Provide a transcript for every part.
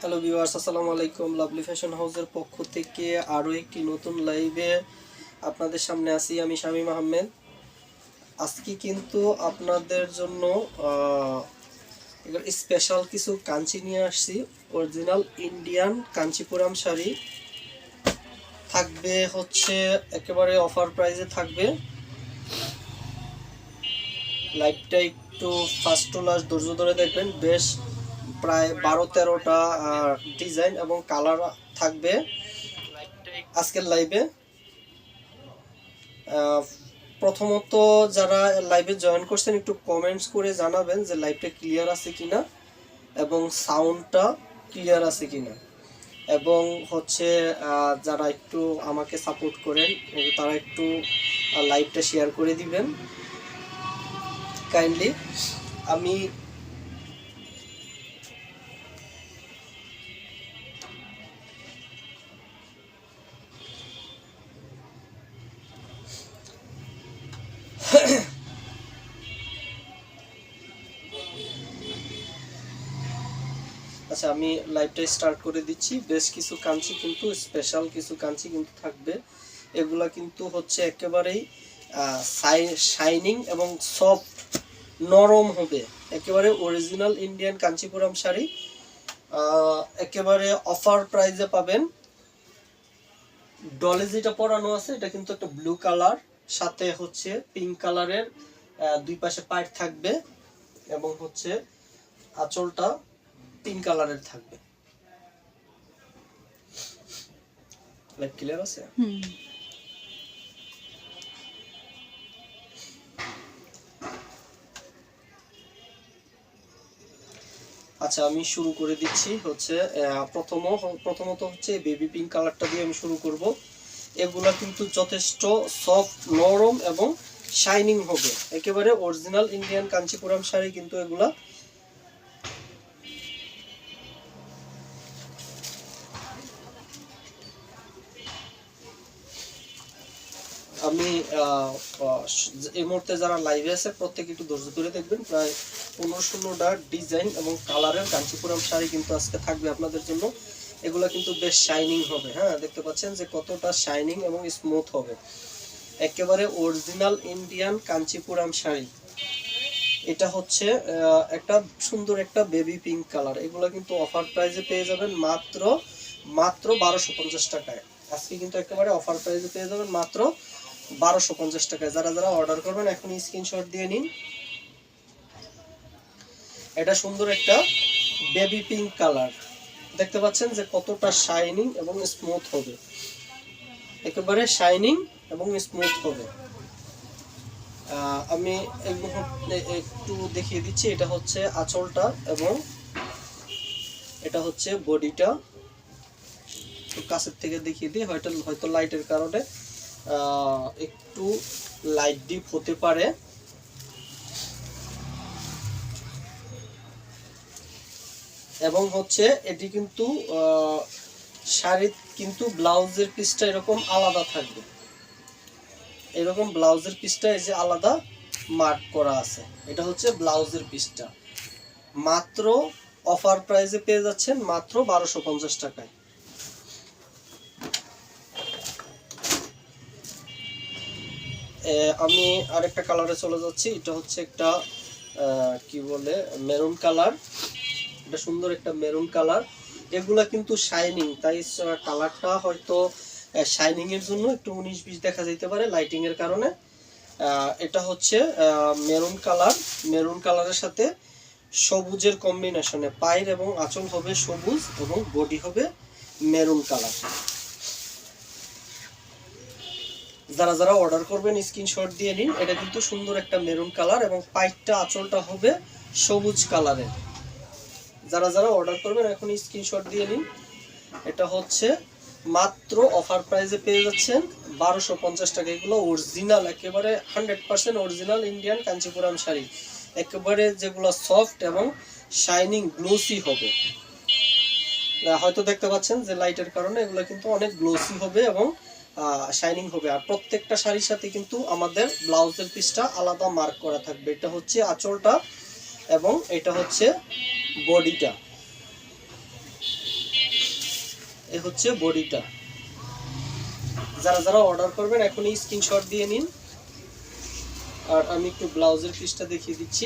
Hello viewers, আসসালামু আলাইকুম। Lovely fashion হাউসের পক্ষ থেকে আরও একটি নতুন লাইভে আপনাদের সামনে আছি আমি শামীম আহমেদ। আজকে কিন্তু আপনাদের জন্য স্পেশাল কিছু কাঞ্চি নিয়ে আসছি। অরিজিনাল ইন্ডিয়ান কাঞ্চিপুরাম শাড়ি থাকবে, হচ্ছে একেবারে অফার প্রাইসে থাকবে। লাইভটা একটু ফার্স্ট টু লাস্ট ধৈর্য ধরে দেখবেন। বেশ প্রায় 12-13টা ডিজাইন এবং কালার থাকবে আজকের লাইভে। প্রথমত যারা লাইভে জয়েন করছেন একটু কমেন্টস করে জানাবেন যে লাইভটা ক্লিয়ার আছে কিনা এবং সাউন্ডটা ক্লিয়ার আছে কিনা, এবং হচ্ছে যারা একটু আমাকে সাপোর্ট করেন তারা একটু লাইভটা শেয়ার করে দিবেন কাইন্ডলি। আমি আচ্ছা, আমি লাইভটা স্টার্ট করে দিচ্ছি। বেশ কিছু কাঞ্চি কিন্তু স্পেশাল কিছু কাঞ্চি কিন্তু থাকবে। এগুলা কিন্তু হচ্ছে একেবারেই শাইনিং এবং সফট নরম হবে, একেবারে অরিজিনাল ইন্ডিয়ান কাঞ্চিপুরম শাড়ি। একেবারে অফার প্রাইসে পাবেন। ডলে যেটা পরানো আছে এটা কিন্তু একটা ব্লু কালার, সাথে হচ্ছে পিঙ্ক কালারের দুই পাশে পাইট থাকবে এবং হচ্ছে আঁচলটা পিঙ্ক কালারের থাকবে। লাইট ক্লিয়ার আছে? আচ্ছা, আমি শুরু করে দিচ্ছি। হচ্ছে প্রথমত হচ্ছে বেবি পিঙ্ক কালারটা দিয়ে আমি শুরু করব। এগুলা কিন্তু যথেষ্ট সফট, নরম এবং শাইনিং হবে, একেবারে অরিজিনাল ইন্ডিয়ান কাঞ্চিপুরম শাড়ি কিন্তু এগুলা। আমি এই মুহূর্তে যারা লাইভে আছে প্রত্যেকে একটু ধৈর্য ধরে দেখবেন। প্রায় 15-16টা ডিজাইন এবং কালারের কাঞ্চিপুরম শাড়ি কিন্তু আজকে থাকবে আপনাদের জন্য। এগুলা কিন্তু বেশ শাইনিং হবে। হ্যাঁ, দেখতে পাচ্ছেন যে কতটা শাইনিং এবং স্মুথ হবে, একেবারে অরিজিনাল ইন্ডিয়ান কাঞ্চিপুরম শাড়ি। এটা হচ্ছে একটা সুন্দর একটা বেবি পিঙ্ক কালার। এগুলো কিন্তু অফার প্রাইসে পেয়ে যাবেন মাত্র 1250 টাকায়। আজকে কিন্তু একেবারে অফার প্রাইসে পেয়ে যাবেন মাত্র 1250 টাকায়। যারা যারা অর্ডার করবেন এখনই স্ক্রিনশট দিয়ে নিন। এটা সুন্দর একটা বেবি পিঙ্ক কালার, দেখতে পাচ্ছেন যে কতটা শাইনিং এবং স্মুথ হবে, একেবারে শাইনিং এবং স্মুথ হবে। আমি এই মুহূর্তে একটু দেখিয়ে দিচ্ছি। এটা হচ্ছে আঁচলটা এবং এটা হচ্ছে বডিটা। কাছের থেকে দেখিয়ে দিই, হয়তো লাইটের কারণে একটু লাইট ডিপ হতে পারে। এবং হচ্ছে এটি কিন্তু শাড়ির কিন্তু ব্লাউজের পিসটা এরকম আলাদা থাকবে। এরকম ব্লাউজের পিসটা এই যে আলাদা মার্ক করা আছে, এটা হচ্ছে ব্লাউজের পিসটা। মাত্র অফার প্রাইসে পেয়ে যাচ্ছেন মাত্র 1250 টাকায়। আমি আরেকটা কালারে চলে যাচ্ছি। এটা হচ্ছে একটা কি বলে মেরুন কালার। এটা সুন্দর একটা মেরুন কালার। এগুলা কিন্তু শাইনিং, তাই কালারটা হয়তো শাইনিং এর জন্য একটু 19-20 দেখা যেতে পারে লাইটিং এর কারণে। এটা হচ্ছে মেরুন কালার। মেরুন কালারের সাথে সবুজের কম্বিনেশনে পায়ের এবং আঁচল হবে সবুজ এবং বডি হবে মেরুন কালার। যারা যারা অর্ডার করবেন স্ক্রিনশট দিয়ে নিন। এটা কিন্তু সুন্দর একটা মেরুন কালার এবং পাইটটা আঁচলটা হবে সবুজ কালারের। যারা যারা অর্ডার করবেন এখন স্ক্রিনশট দিয়ে নিন। এটা হচ্ছে মাত্র অফার প্রাইসে পেয়ে যাচ্ছেন 1250 টাকা। এগুলো অরিজিনাল, একেবারে 100% অরিজিনাল ইন্ডিয়ান কাঞ্চিপুরম শাড়ি, একেবারে যেগুলো সফট এবং শাইনিং গ্লোসি হবে। হয়তো দেখতে পাচ্ছেন যে লাইটের কারণে এগুলো কিন্তু অনেক গ্লোসি হবে এবং শাইনিং হবে। আর প্রত্যেকটা শাড়ির সাথে কিন্তু আমাদের ব্লাউজের পিসটা আলাদা মার্ক করা থাকবে। এটা হচ্ছে আঁচলটা এবং এটা হচ্ছে বডিটা। এ হচ্ছে বডিটা। যারা যারা অর্ডার করবেন এখনই স্ক্রিনশট দিয়ে নিন। আর আমি একটু ব্লাউজের পিসটা দেখিয়ে দিচ্ছি।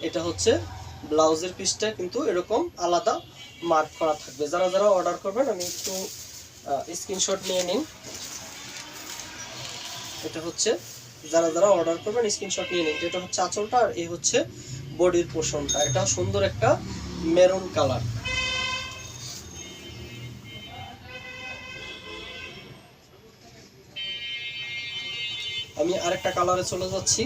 এটা হচ্ছে ব্লাউজের পিসটা, কিন্তু এরকম আলাদা মার্ক করা থাকবে। যারা যারা অর্ডার করবেন আমি একটু স্ক্রিনশট নিয়ে নিন। এটা হচ্ছে যারা যারা অর্ডার করবেন স্ক্রিনশট নিয়ে নিন। এটা হচ্ছে আঁচলটা, আর এই হচ্ছে বডির পোর্শনটা। এটা সুন্দর একটা মেরুন কালার। আমি আরেকটা কালারে চলে যাচ্ছি।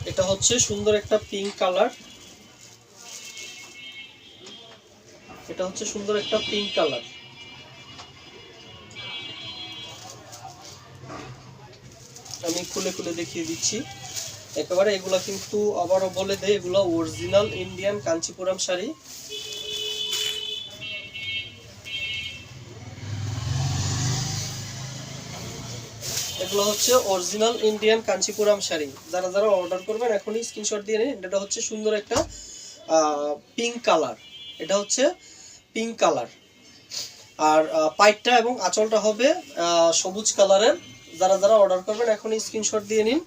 এটা হচ্ছে সুন্দর একটা পিঙ্ক কালার। এটা হচ্ছে সুন্দর একটা পিঙ্ক কালার। আমি খুলে খুলে দেখিয়ে দিচ্ছি একেবারে। এগুলা কিন্তু আবারও বলে দেয়, এগুলো অরিজিনাল ইন্ডিয়ান কাঞ্চিপুরম শাড়ি। এগুলো হচ্ছে অরিজিনাল ইন্ডিয়ান কাঞ্চিপুরম শাড়ি। যারা যারা অর্ডার করবেন এখনই স্ক্রিনশট দিয়ে নিন। এটা হচ্ছে সুন্দর একটা পিঙ্ক কালার। এটা হচ্ছে পিঙ্ক কালার। আর পাইটটা এবং আঁচলটা হবে সবুজ কালারের। যারা যারা অর্ডার করবেন এখনই স্ক্রিনশট দিয়ে নিন।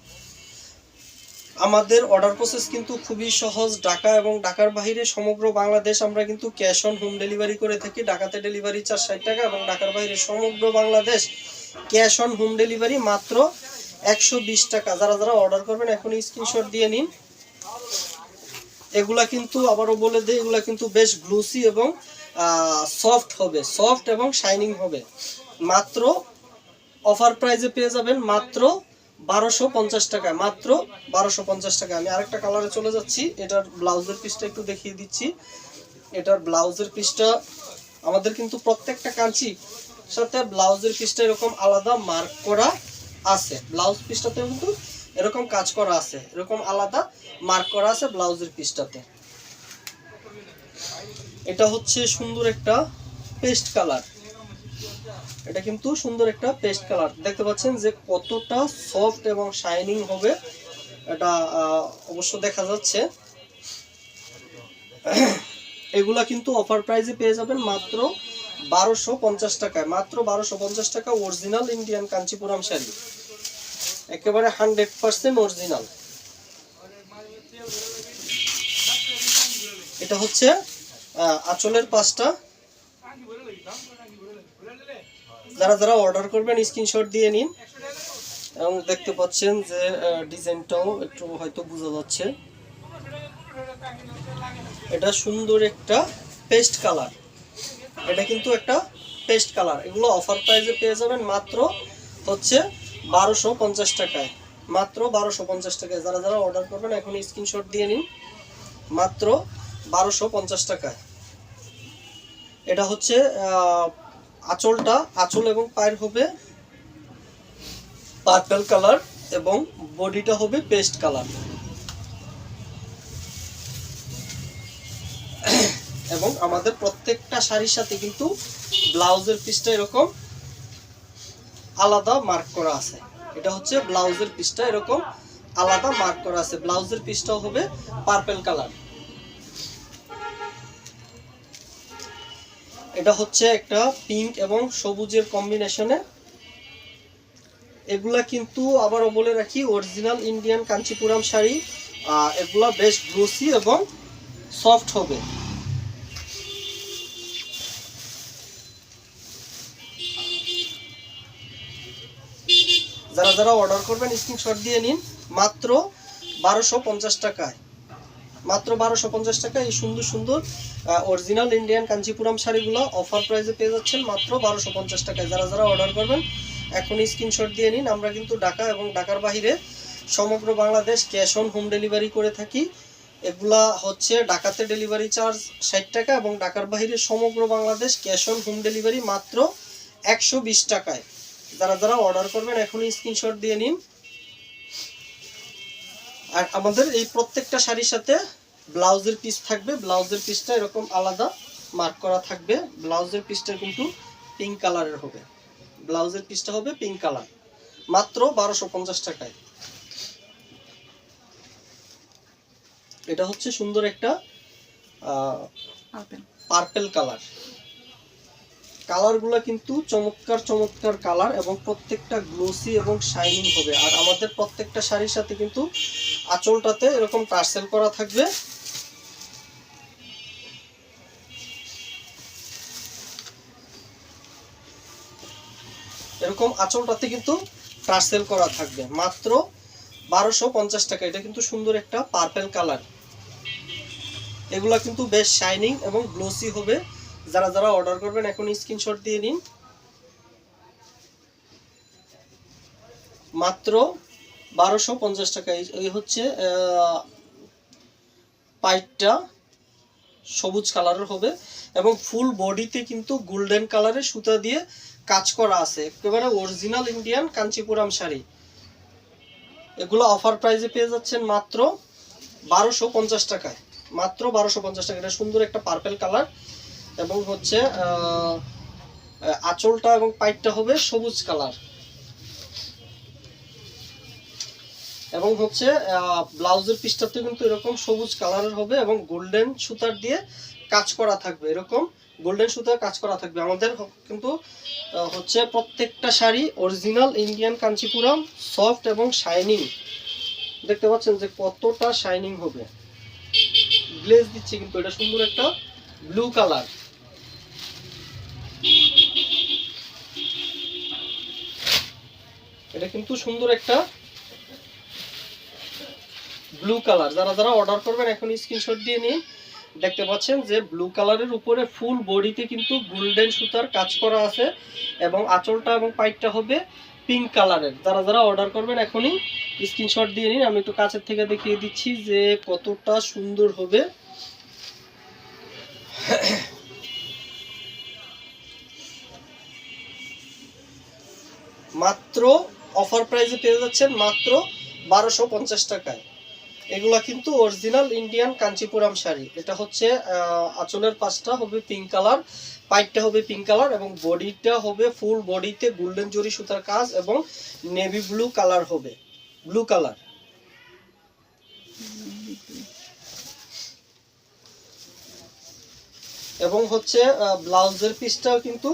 আমাদের অর্ডার প্রসেস কিন্তু খুবই সহজ। ঢাকা এবং ঢাকার বাইরে সমগ্র বাংলাদেশ আমরা কিন্তু ক্যাশ অন হোম ডেলিভারি করে থাকি। ঢাকাতে ডেলিভারি চার্জ 60 টাকা এবং ঢাকার বাইরে সমগ্র Bangladesh cash on home delivery মাত্র 120 টাকা। যারা যারা অর্ডার করবেন এখনই স্ক্রিনশট দিয়ে নিন। এগুলা কিন্তু আবারও বলে দেয়, এগুলা কিন্তু বেশ গ্লুসি এবং সফট হবে, সফট এবং শাইনিং হবে। মাত্র অফার প্রাইজে পেয়ে যাবেন মাত্র 1250 টাকা, মাত্র 1250 টাকা। আমি আরেকটা কালারে চলে যাচ্ছি। এটার ব্লাউজের পিসটা একটু দেখিয়ে দিচ্ছি। এটার ব্লাউজের পিসটা আমাদের কিন্তু প্রত্যেকটা কাঞ্চি সাথে ব্লাউজের পিসটা এরকম আলাদা মার্ক করা আছে। ব্লাউজ পিসটাতে কিন্তু এরকম কাজ করা আছে, এরকম আলাদা মার্ক করা আছে ব্লাউজের পিসটাতে। এটা হচ্ছে সুন্দর একটা পেস্ট কালার। এটা কিন্তু সুন্দর একটা পেস্ট কালার। দেখতে পাচ্ছেন যে কতটা সফট এবং শাইনিং হবে, এটা অবশ্য দেখা যাচ্ছে। এগুলা কিন্তু অফার প্রাইসে পেয়ে যাবেন মাত্র 1250 টাকায়, মাত্র 1250 টাকা। অরিজিনাল ইন্ডিয়ান কাঞ্চিপুরম শাড়ি, একেবারে 100% অরিজিনাল। এটা হচ্ছে আঁচলের পাশটা। যারা যারা অর্ডার করবেন স্ক্রিনশট দিয়ে নিন। এবং দেখতে পাচ্ছেন যে ডিজাইনটাও একটু হয়তো বোঝা যাচ্ছে। এটা সুন্দর একটা পেস্ট কালার। এটা কিন্তু একটা পেস্ট কালার। এগুলো অফার প্রাইসে পেয়ে যাবেন মাত্র হচ্ছে 1250 টাকায়, মাত্র 1250 টাকায়। যারা যারা অর্ডার করবেন এখন স্ক্রিনশট দিয়ে নিন, মাত্র 1250 টাকায়। এটা হচ্ছে আঁচলটা, আঁচল এবং পায়ের হবে পার্পল কালার এবং বডিটা হবে পেস্ট কালার। এবং আমাদের প্রত্যেকটা শাড়ির সাথে কিন্তু ব্লাউজের পিসটা এরকম আলাদা মার্ক করা আছে। এটা হচ্ছে ব্লাউজের পিসটা এরকম আলাদা মার্ক করা আছে। ব্লাউজের পিসটাও হবে পার্পল কালার। এটা হচ্ছে একটা পিঙ্ক এবং সবুজের কম্বিনেশনে। এগুলা কিন্তু আবারও বলে রাখি অরিজিনাল ইন্ডিয়ান কাঞ্চিপুরম শাড়ি। এগুলা বেশ গ্লোসি এবং সফট হবে। যারা যারা অর্ডার করবেন স্ক্রিনশট দিয়ে নিন, মাত্র 1250 টাকায়, মাত্র 1250 টাকা। এই সুন্দর সুন্দর অরিজিনাল ইন্ডিয়ান কাঞ্চিপুরম শাড়িগুলো অফার প্রাইসে পেয়ে যাচ্ছেন মাত্র 1250 টাকায়। যারা যারা অর্ডার করবেন এখনই স্ক্রিনশট দিয়ে নিন। আমরা কিন্তু ঢাকা এবং ঢাকার বাইরে সমগ্র Bangladesh cash on home delivery করে থাকি। এগুলা হচ্ছে ঢাকাতে ডেলিভারি চার্জ 60 টাকা এবং ঢাকার বাইরে সমগ্র Bangladesh cash on home delivery মাত্র 120 টাকায়। যারা যারা অর্ডার করবেন এখনই স্ক্রিনশট দিয়ে নিন। আর আমাদের এই প্রত্যেকটা শাড়ির সাথে ব্লাউজের পিস থাকবে। ব্লাউজের পিসটা এরকম আলাদা মার্ক করা থাকবে। ব্লাউজের পিসটা কিন্তু পিঙ্ক কালারের হবে। ব্লাউজের পিসটা হবে পিঙ্ক কালার, মাত্র 1250 টাকায়। এটা হচ্ছে সুন্দর একটা পার্পেল কালার। কালারগুলো কিন্তু চমৎকার চমৎকার কালার এবং প্রত্যেকটা গ্লোসি এবং শাইনিং হবে। আর আমাদের প্রত্যেকটা শাড়ির সাথে কিন্তু আঁচলটাতে এরকম টার্সেল করা থাকবে। এরকম আঁচলটাতে কিন্তু টার্সেল করা থাকবে। মাত্র 1250 টাকা। এটা কিন্তু সুন্দর একটা পার্পেল কালার। এগুলা কিন্তু বেশ শাইনিং এবং গ্লোসি হবে। যারা যারা অর্ডার করবেন এখন স্ক্রিনশট দিয়ে নিন। মাত্র 1250 টাকা। এই হচ্ছে পাইটটা সবুজ কালারের হবে এবং ফুল বডিতে কিন্তু গোল্ডেন কালারের সুতা দিয়ে কাজ করা আছে। একেবারে অরিজিনাল ইন্ডিয়ান কাঞ্চিপুরাম শাড়ি। এগুলো অফার প্রাইসে পেয়ে যাচ্ছেন মাত্র 1250 টাকায়। মাত্র 1250 টাকা। এটা সুন্দর একটা পার্পেল কালার এবং হচ্ছে আঁচলটা এবং পাইটটা হবে সবুজ কালার এবং হচ্ছে ব্লাউজের পিসটাতে কিন্তু এরকম সবুজ কালারের হবে এবং গোল্ডেন সুতার দিয়ে কাজ করা থাকবে। এরকম গোল্ডেন সুতার কাজ করা থাকবে। আমাদের কিন্তু হচ্ছে প্রত্যেকটা sari original Indian Kanchipuram, soft এবং শাইনিং। দেখতে পাচ্ছেন যে কতটা শাইনিং হবে। গ্লেজ দিচ্ছে কিন্তু। এটা সুন্দর একটা ব্লু কালার। এটা কিন্তু সুন্দর একটা ব্লু কালার। যারা যারা অর্ডার করবেন এখন স্ক্রিনশট দিয়ে নিন। দেখতে পাচ্ছেন যে ব্লু কালারের উপরে ফুল বডিতে কিন্তু গোল্ডেন সুতার কাজ করা আছে এবং আঁচলটা এবং পাইটটা হবে পিঙ্ক কালারের। যারা যারা অর্ডার করবেন এখনই স্ক্রিনশট দিয়ে নিন। আমি একটু কাছের থেকে দেখিয়ে দিচ্ছি যে কতটা সুন্দর হবে। মাত্র অফার প্রাইসে পেয়ে যাচ্ছেন মাত্র 1250 টাকায়। এগুলা কিন্তু অরিজিনাল ইন্ডিয়ান কাঞ্চিপুরাম শাড়ি। এটা হচ্ছে আঁচলের পাশটা হবে পিঙ্ক কালার, পাইটটা হবে পিঙ্ক কালার এবং বডিটা হবে ফুল বডিতে গোল্ডেন জরি সুতার কাজ এবং নেভি ব্লু কালার হবে। ব্লু কালার এবং হচ্ছে ব্লাউজের পিসটাও কিন্তু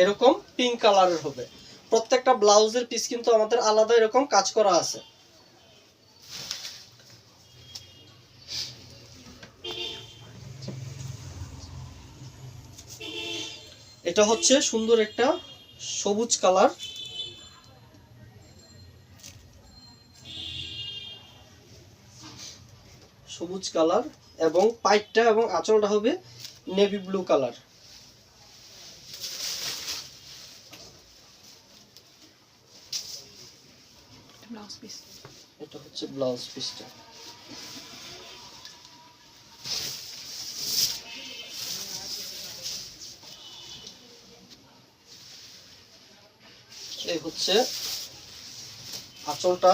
এরকম পিঙ্ক কালারের হবে। প্রত্যেকটা ব্লাউজের পিস কিন্তু আমাদের আলাদা এরকম কাজ করা আছে। এটা হচ্ছে সুন্দর একটা সবুজ কালার। সবুজ কালার এবং পাইটটা এবং আঁচলটা হবে নেভি ব্লু কালার। এটা হচ্ছে ব্লাউজ পিসটা। এই হচ্ছে আঁচলটা।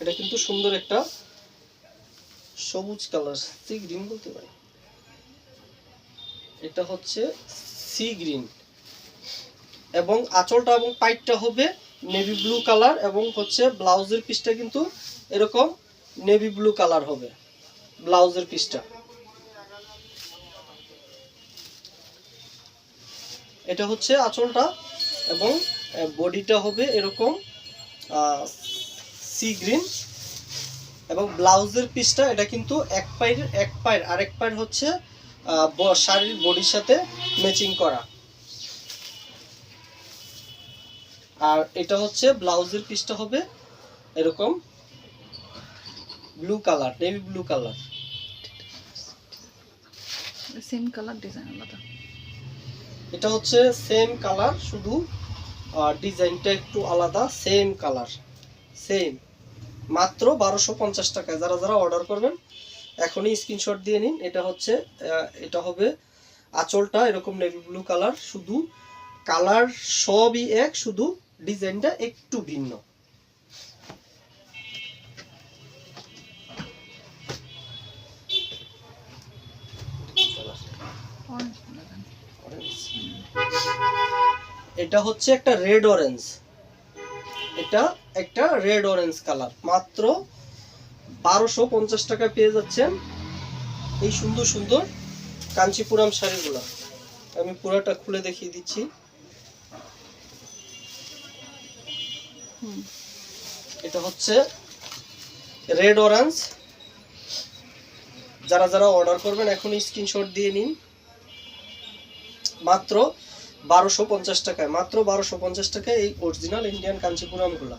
এটা কিন্তু সুন্দর একটা সবুজ কালার, সি গ্রিন বলতে পারি। এটা হচ্ছে সি গ্রিন এবং আঁচলটা এবং পাইটটা হবে নেভি ব্লু কালার এবং হচ্ছে ব্লাউজের পিসটা কিন্তু এরকম নেভি ব্লু কালার হবে ব্লাউজের পিসটা। এটা হচ্ছে আঁচলটা এবং বডিটা হবে এরকম সি গ্রিন এবং ব্লাউজের পিসটা এটা কিন্তু এক পায়ের আরেক পায়ের হচ্ছে শাড়ির বডির সাথে ম্যাচিং করা। আর এটা হচ্ছে ব্লাউজের পিসটা হবে এরকম blue colour, navy blue colour. Same colour, design আলাদা। এটা হচ্ছে সেম কালার, শুধু ডিজাইনটা একটু আলাদা। Same colour, same. মাত্র 1250 টাকায়। যারা যারা অর্ডার করবেন এখনই স্ক্রিনশট দিয়ে নিন। এটা হচ্ছে এটা হবে আঁচলটা এরকম নেভি ব্লু কালার। শুধু কালার সবই এক, শুধু ডিজাইনটা একটু ভিন্ন। এটা হচ্ছে একটা রেড অরেঞ্জ। এটা একটা রেড অরেঞ্জ কালার। মাত্র 1250 টাকা পেয়ে যাচ্ছেন এই সুন্দর সুন্দর কাঞ্চিপুরাম শাড়িগুলো। আমি পুরোটা খুলে দেখিয়ে দিচ্ছি। এটা হচ্ছে রেড অরেঞ্জ। যারা যারা অর্ডার করবেন এখন স্ক্রিনশট দিয়ে নিন। মাত্র 1250 টাকায়, মাত্র 1250 টাকায় এই অরিজিনাল ইন্ডিয়ান কাঞ্চিপুরামগুলো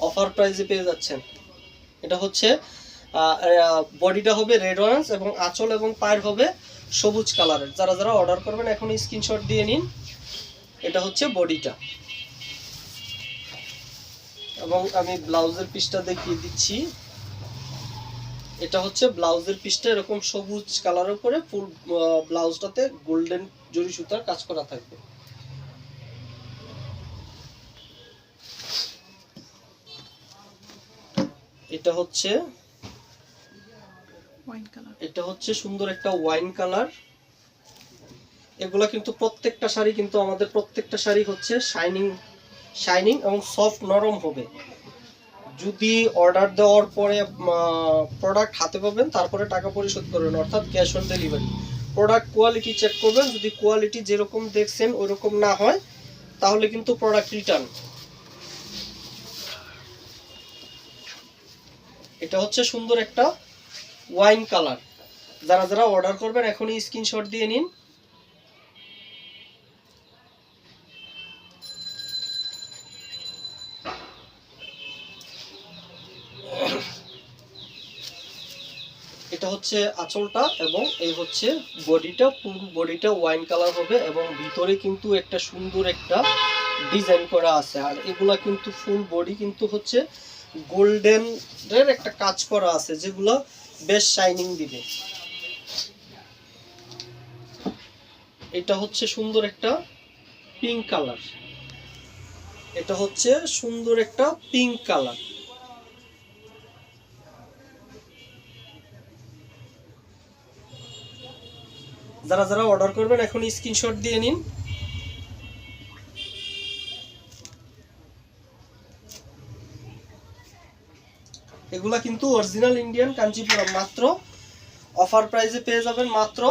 অফার প্রাইসে পেয়ে যাচ্ছেন। এটা হচ্ছে বডিটা হবে রেড অরেঞ্জ এবং আঁচল এবং পায়ের হবে সবুজ কালারের। যারা যারা অর্ডার করবেন এখন স্ক্রিনশট দিয়ে নিন। এটা হচ্ছে বডিটা এবং আমি ব্লাউজের পিসটা দেখিয়ে দিচ্ছি। এটা হচ্ছে ব্লাউজের পিসটা, এরকম সবুজ কালারের উপরে ফুল ব্লাউজটাতে গোল্ডেন জরি সুতার কাজ করা থাকবে। এটা হচ্ছে ওয়াইন কালার। এটা হচ্ছে সুন্দর একটা ওয়াইন কালার। এগুলা কিন্তু প্রত্যেকটা শাড়ি কিন্তু আমাদের প্রত্যেকটা শাড়ি হচ্ছে শাইনিং শাইনিং এবং সফট নরম হবে। যদি অর্ডার দেওয়ার পরে প্রোডাক্ট হাতে পাবেন তারপরে টাকা পরিশোধ করবেন, অর্থাৎ cash on delivery. Product quality check করবেন, যদি কোয়ালিটি যেরকম দেখছেন ওরকম না হয় তাহলে কিন্তু প্রোডাক্ট রিটার্ন। এটা হচ্ছে সুন্দর একটা ওয়াইন কালার। যারা যারা অর্ডার করবেন এখনই স্ক্রিনশট দিয়ে নিন। এটা হচ্ছে আঁচলটা এবং এই হচ্ছে বডিটা। পুরো বডিটা ওয়াইন কালার হবে এবং ভিতরে কিন্তু একটা সুন্দর একটা ডিজাইন করা আছে। আর এগুলা কিন্তু ফুল বডি কিন্তু হচ্ছে গোল্ডেনের একটা কাজ করা আছে, যেগুলো বেশ শাইনিং দিবে। এটা হচ্ছে সুন্দর একটা পিঙ্ক কালার। এটা হচ্ছে সুন্দর একটা পিঙ্ক কালার। যারা যারা অর্ডার করবেন এখন স্ক্রিনশট দিয়ে নিন। এগুলা কিন্তু অরিজিনাল ইন্ডিয়ান কাঞ্চিপুরম, মাত্র অফার প্রাইসে পেয়ে যাবেন মাত্র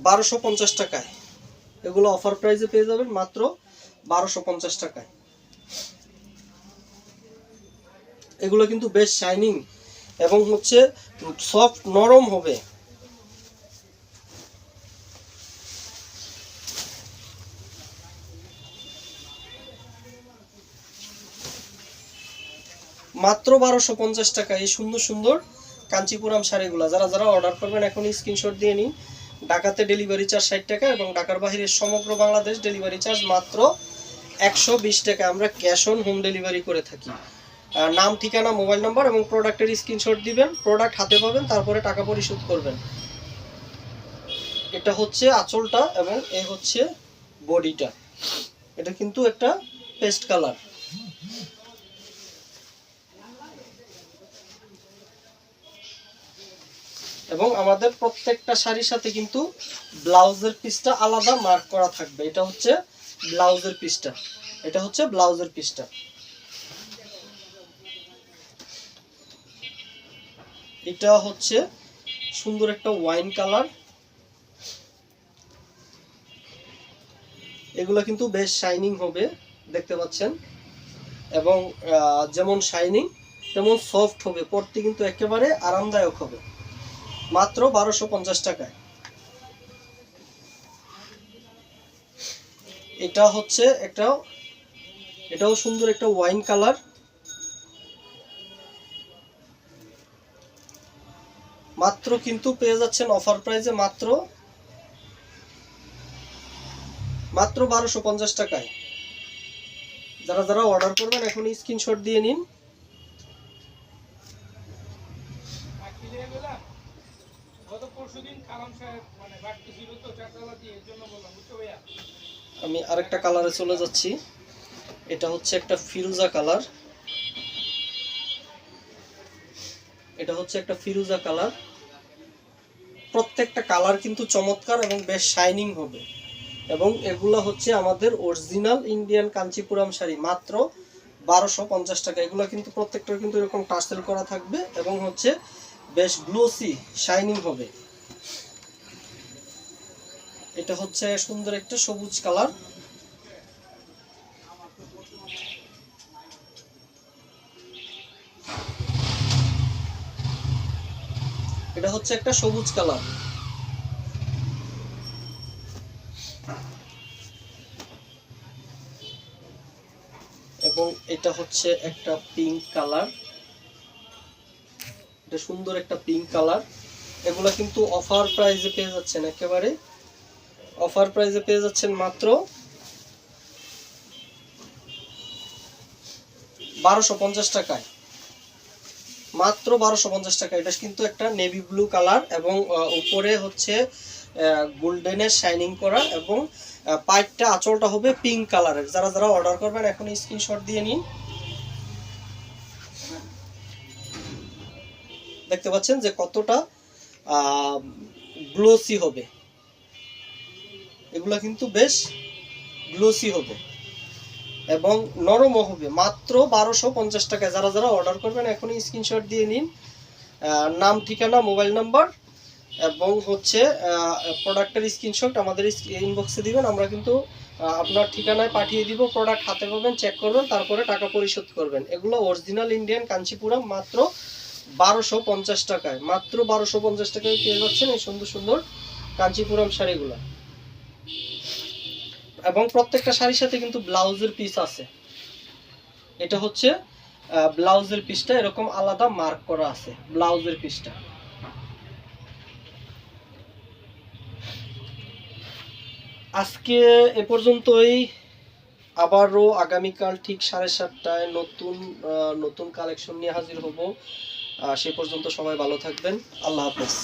1250 টাকায়। এগুলো অফার প্রাইসে পেয়ে যাবেন মাত্র 1250 টাকায়। এগুলো কিন্তু বেশ শাইনিং এবং হচ্ছে সফট নরম হবে। মাত্র 1250 টাকা এই সুন্দর সুন্দর কাঞ্চিপুরাম শাড়িগুলো। যারা যারা অর্ডার করবেন এখন স্ক্রিনশট দিয়ে নিন। ঢাকাতে ডেলিভারি চার্জ 60 টাকা এবং ঢাকার বাইরে সমগ্র বাংলাদেশ ডেলিভারি চার্জ মাত্র 120 টাকা। আমরা ক্যাশ অন হোম ডেলিভারি করে থাকি। নাম, ঠিকানা, মোবাইল নাম্বার এবং প্রোডাক্টের স্ক্রিনশট দিবেন। প্রোডাক্ট হাতে পাবেন, তারপরে টাকা পরিশোধ করবেন। এটা হচ্ছে আঁচলটা এবং এই হচ্ছে বডিটা। এটা কিন্তু একটা পেস্ট কালার। এবং আমাদের প্রত্যেকটা শাড়ির সাথে কিন্তু ব্লাউজের পিসটা আলাদা মার্ক করা থাকবে। এটা হচ্ছে ব্লাউজের পিসটা। এটা হচ্ছে ব্লাউজের পিসটা। এটা হচ্ছে সুন্দর একটা ওয়াইন কালার। এগুলো কিন্তু বেশ শাইনিং হবে, দেখতে পাচ্ছেন। এবং যেমন শাইনিং তেমন সফট হবে, পরতে কিন্তু একেবারে আরামদায়ক হবে। মাত্র 1250 টাকায়। এটা হচ্ছে এটাও সুন্দর একটা ওয়াইন কালার। মাত্র কিন্তু পেয়ে যাচ্ছেন অফার প্রাইসে মাত্র 1250 টাকায়। যারা যারা অর্ডার করবেন এখন স্ক্রিনশট দিয়ে নিন। আমি আরেকটা কালারে চলে যাচ্ছি। এটা হচ্ছে একটা ফিরোজা কালার। এটা হচ্ছে একটা ফিরোজা কালার। প্রত্যেকটা কালার কিন্তু চমৎকার এবং বেশ শাইনিং হবে। এবং এগুলো হচ্ছে আমাদের অরিজিনাল ইন্ডিয়ান কাঞ্চিপুরাম শাড়ি। মাত্র 1250 টাকা। এগুলো কিন্তু প্রত্যেকটার কিন্তু এরকম টার্সেল করা থাকবে এবং হচ্ছে বেশ গ্লোসি শাইনিং হবে। এটা হচ্ছে সুন্দর একটা সবুজ কালার। এটা হচ্ছে একটা সবুজ কালার। এবং এটা হচ্ছে একটা পিঙ্ক কালার। এটা সুন্দর একটা পিঙ্ক কালার। এগুলা কিন্তু অফার প্রাইসে পেয়ে যাচ্ছেন, একেবারে অফার প্রাইসে পেয়ে যাচ্ছেন মাত্র 1250 টাকায়। মাত্র 1250 টাকা। এটা কিন্তু একটা নেভি ব্লু কালার এবং উপরে হচ্ছে গোল্ডেনের শাইনিং করা এবং পাইপটা আঁচলটা হবে পিঙ্ক কালারের। যারা যারা অর্ডার করবেন এখন স্ক্রিনশট দিয়ে নিন। দেখতে পাচ্ছেন যে কতটা গ্লোসি হবে। এগুলা কিন্তু বেশ গ্লোসি হবে এবং নরমও হবে। মাত্র 1250 টাকায় যারা যারা অর্ডার করবেন এখনই স্ক্রিনশট দিয়ে নিন। নাম, ঠিকানা, মোবাইল নাম্বার এবং হচ্ছে প্রোডাক্টের স্ক্রিনশট আমাদের ইনবক্সে দিবেন। আমরা কিন্তু আপনার ঠিকানায় পাঠিয়ে দিব। প্রোডাক্ট হাতে পাবেন, চেক করবেন, তারপরে টাকা পরিশোধ করবেন। এগুলো অরিজিনাল ইন্ডিয়ান কাঞ্চিপুরম মাত্র 1250 টাকায়। মাত্র 1250 টাকায় পেয়ে যাচ্ছেন এই সুন্দর সুন্দর কাঞ্চিপুরম শাড়িগুলো। এবং প্রত্যেকটা শাড়ির সাথে কিন্তু ব্লাউজের পিস আছে। এটা হচ্ছে ব্লাউজের পিসটা এরকম আলাদা মার্ক করা আছে ব্লাউজের পিসটা। আজকে এ পর্যন্তই। আবারও আগামীকাল ঠিক 7:30টায় নতুন কালেকশন নিয়ে হাজির হব। সে পর্যন্ত সবাই ভালো থাকবেন। আল্লাহ হাফেজ।